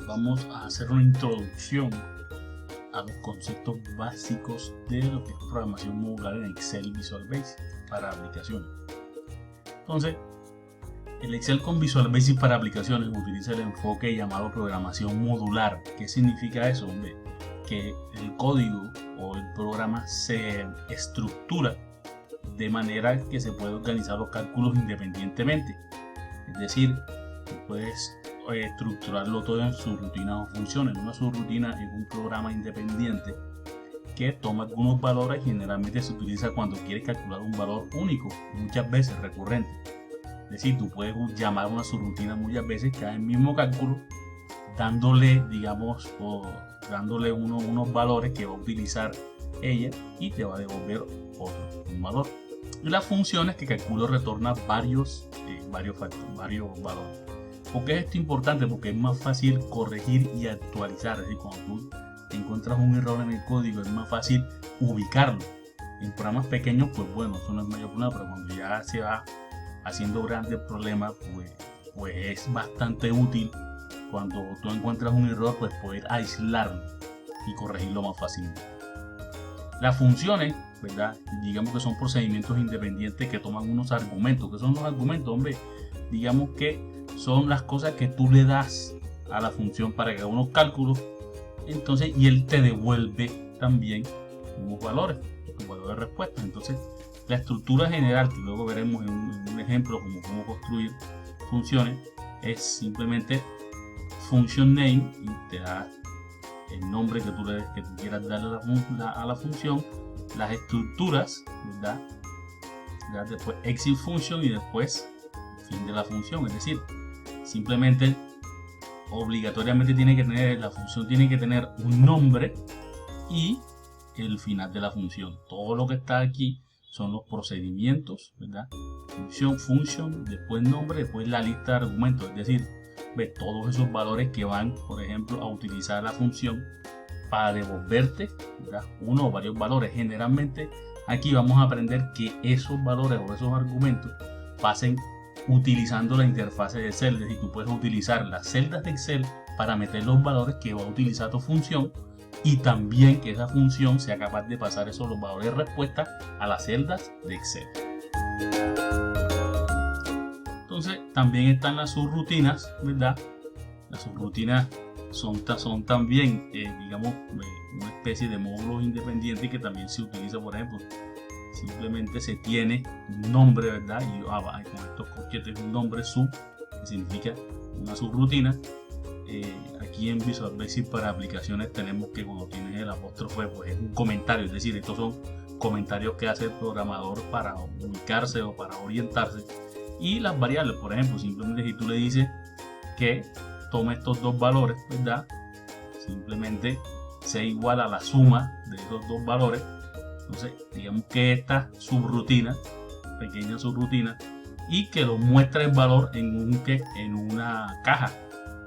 vamos a hacer una introducción a los conceptos básicos de lo que es programación modular en Excel Visual Basic para aplicaciones. Entonces, el Excel con Visual Basic para aplicaciones utiliza el enfoque llamado programación modular. ¿Qué significa eso? Hombre, que el código o el programa se estructura de manera que se puede organizar los cálculos independientemente. Es decir, puedes estructurarlo todo en subrutinas o funciones. Una subrutina es un programa independiente que toma algunos valores y generalmente se utiliza cuando quieres calcular un valor único, muchas veces recurrente. Es decir, tú puedes llamar a una subrutina muchas veces que haga el mismo cálculo, dándole, digamos, dándole unos valores que va a utilizar ella y te va a devolver un valor. Y las funciones que calculo retorna varios valores. ¿Por qué es esto importante? Porque es más fácil corregir y actualizar. Es decir, cuando tú encuentras un error en el código es más fácil ubicarlo. En programas pequeños, pues bueno, eso no es mayor problema, pero cuando ya se va haciendo grandes problemas, pues es bastante útil cuando tú encuentras un error, pues poder aislarlo y corregirlo más fácilmente. Las funciones, ¿verdad? Digamos que son procedimientos independientes que toman unos argumentos. ¿Qué son los argumentos? Hombre, digamos que son las cosas que tú le das a la función para que haga unos cálculos, entonces, y él te devuelve también unos valores de respuesta. Entonces, la estructura general, que luego veremos en un ejemplo como cómo construir funciones, es simplemente function name y te da el nombre que tú quieras darle a la función, las estructuras, ¿verdad? Después exit function y después fin de la función. Es decir, simplemente obligatoriamente la función tiene que tener un nombre y el final de la función. Todo lo que está aquí son los procedimientos, ¿verdad? Function, después nombre, después la lista de argumentos. Es decir, todos esos valores que van, por ejemplo, a utilizar la función para devolverte, ¿verdad? Uno o varios valores. Generalmente aquí vamos a aprender que esos valores o esos argumentos pasen utilizando la interfaz de Excel. Es decir, tú puedes utilizar las celdas de Excel para meter los valores que va a utilizar tu función y también que esa función sea capaz de pasar los valores de respuesta a las celdas de Excel. Entonces también están las subrutinas, ¿verdad? Las subrutinas son también, digamos, una especie de módulos independientes que también se utiliza, por ejemplo, simplemente se tiene un nombre, ¿verdad? Y con estos corchetes un nombre sub, que significa una subrutina. Aquí en Visual Basic para aplicaciones tenemos que cuando tienes el apóstrofe, pues es un comentario, es decir, estos son comentarios que hace el programador para ubicarse o para orientarse. Y las variables, por ejemplo, simplemente si tú le dices que tome estos dos valores, ¿verdad? Simplemente sea igual a la suma de esos dos valores. Entonces, digamos que esta subrutina, pequeña subrutina, y que lo muestre el valor en una caja,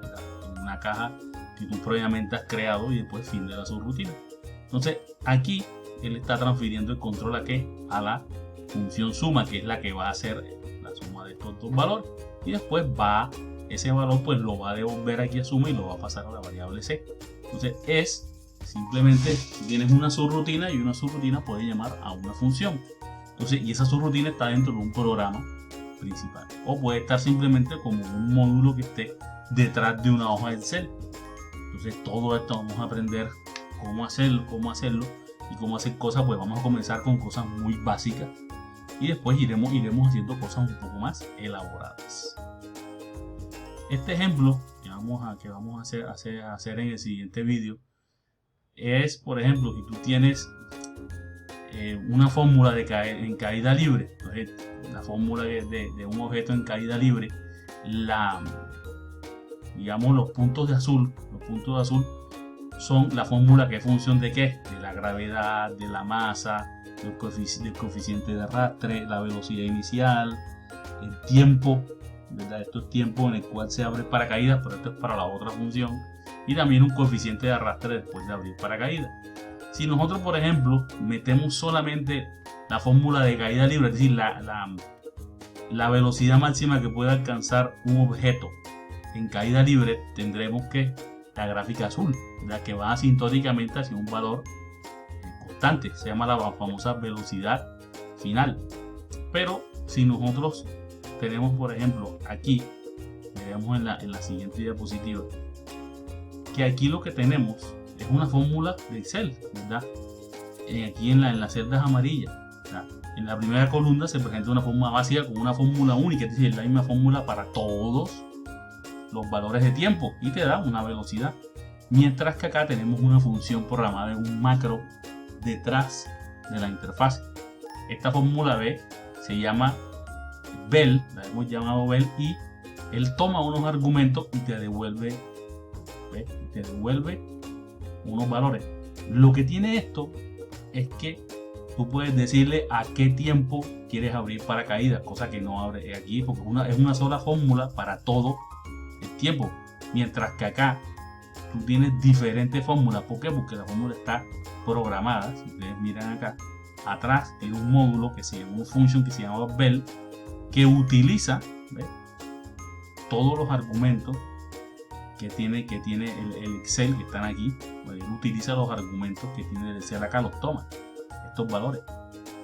¿verdad? En una caja que tú previamente has creado y después fin de la subrutina. Entonces, aquí él está transfiriendo el control a la función suma, que es la que va a hacer la suma de estos dos valores, y después ese valor pues lo va a devolver aquí a suma y lo va a pasar a la variable C. Entonces simplemente tienes una subrutina y una subrutina puede llamar a una función. Entonces, y esa subrutina está dentro de un programa principal o puede estar simplemente como un módulo que esté detrás de una hoja de Excel. Entonces, todo esto vamos a aprender cómo hacerlo y cómo hacer cosas. Pues vamos a comenzar con cosas muy básicas y después iremos haciendo cosas un poco más elaboradas. Este ejemplo que vamos a hacer en el siguiente vídeo es, por ejemplo, si tú tienes una fórmula en caída libre. Entonces, la fórmula de un objeto en caída libre, digamos los puntos de azul son la fórmula que es función de qué, de la gravedad, de la masa, del coeficiente de arrastre, la velocidad inicial, el tiempo, ¿verdad? Esto es tiempo en el cual se abre el paracaídas, pero esto es para la otra función, y también un coeficiente de arrastre después de abrir paracaídas. Si nosotros, por ejemplo, metemos solamente la fórmula de caída libre, es decir, la velocidad máxima que puede alcanzar un objeto en caída libre, tendremos que la gráfica azul, ¿verdad? Que va asintóticamente hacia un valor constante. Se llama la famosa velocidad final. Pero si nosotros tenemos, por ejemplo, aquí, veremos en la siguiente diapositiva, que aquí lo que tenemos es una fórmula de Excel, ¿verdad? Aquí en las celdas amarillas, ¿verdad? En la primera columna se presenta una fórmula básica con una fórmula única, es decir, la misma fórmula para todos los valores de tiempo y te da una velocidad. Mientras que acá tenemos una función programada en un macro detrás de la interfaz. Esta fórmula B se llama Bell, la hemos llamado Bell, y él toma unos argumentos y te devuelve unos valores. Lo que tiene esto es que tú puedes decirle a qué tiempo quieres abrir paracaídas, cosa que no abre aquí porque es una sola fórmula para todo el tiempo. Mientras que acá tú tienes diferentes fórmulas. ¿Por qué? Porque la fórmula está programada. Si ustedes miran acá, atrás tiene un módulo que se llama un function que se llama Bell, que utiliza, ¿ves?, todos los argumentos que tiene el Excel que están aquí. Él utiliza los argumentos que tiene el Excel acá, los toma, estos valores,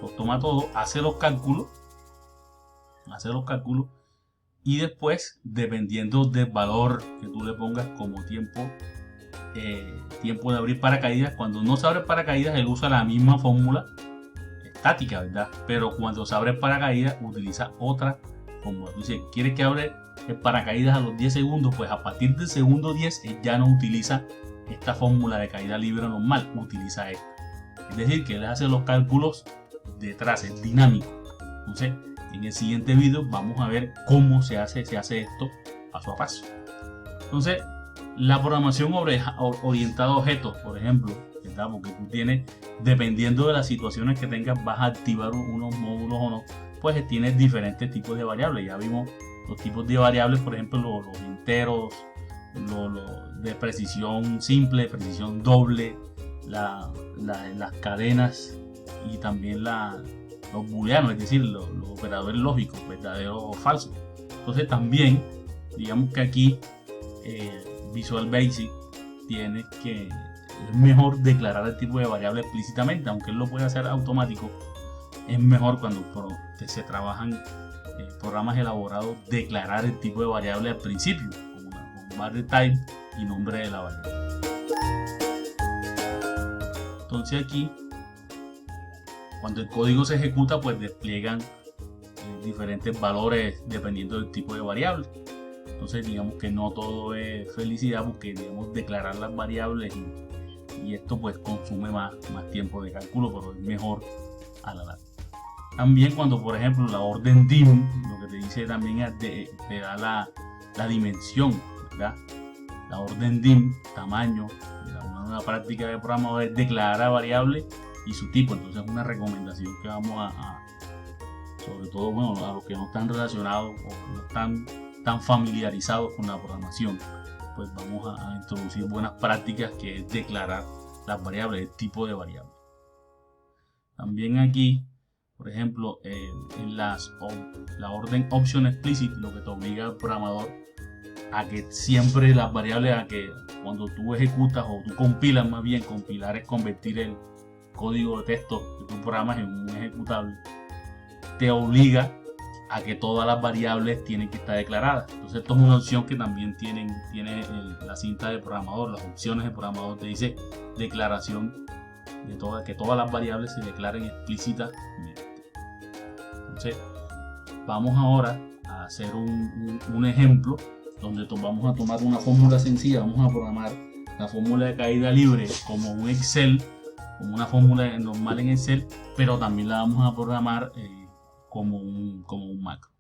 los toma todos, hace los cálculos y después, dependiendo del valor que tú le pongas como tiempo de abrir paracaídas, cuando no se abre paracaídas él usa la misma fórmula estática, ¿verdad? Pero cuando se abre paracaídas utiliza otra fórmula. Dice, ¿quieres que abre el paracaídas a los 10 segundos? Pues a partir del segundo 10 él ya no utiliza esta fórmula de caída libre normal, utiliza esta. Es decir, que él hace los cálculos detrás, es dinámico. Entonces, en el siguiente video vamos a ver cómo se hace esto paso a paso. Entonces, la programación orientada a objetos, por ejemplo, ¿verdad? Porque tú tienes, dependiendo de las situaciones que tengas, vas a activar unos módulos o no, pues tienes diferentes tipos de variables. Ya vimos los tipos de variables, por ejemplo, los enteros, los de precisión simple, precisión doble, las cadenas y también los booleanos, es decir, los operadores lógicos, verdadero o falso. Entonces también, digamos que aquí Visual Basic tiene que, es mejor declarar el tipo de variable explícitamente, aunque él lo puede hacer automático. Es mejor cuando se trabajan programas elaborados declarar el tipo de variable al principio, con variable type y nombre de la variable. Entonces aquí, cuando el código se ejecuta, pues despliegan diferentes valores dependiendo del tipo de variable. Entonces digamos que no todo es felicidad, porque debemos declarar las variables y esto pues consume más tiempo de cálculo, pero es mejor a la larga. También cuando, por ejemplo, la orden dim, lo que te dice también es te da la dimensión, ¿verdad? La orden dim, tamaño, una práctica de programador es declarar a variable y su tipo. Entonces es una recomendación que vamos sobre todo, bueno, a los que no están relacionados o no están tan familiarizados con la programación, pues vamos a introducir buenas prácticas, que es declarar las variables, el tipo de variable. También aquí, por ejemplo, en la orden option explicit, lo que te obliga al programador a que siempre las variables, a que cuando tú ejecutas o tú compilas, más bien compilar es convertir el código de texto que tú programas en un ejecutable, te obliga a que todas las variables tienen que estar declaradas. Entonces esto es una opción que también tiene la cinta de programador. Las opciones de programador te dice declaración de que todas las variables se declaren explícitamente. Entonces vamos ahora a hacer un ejemplo donde vamos a tomar una fórmula sencilla. Vamos a programar la fórmula de caída libre como un Excel, como una fórmula normal en Excel, pero también la vamos a programar como un macro.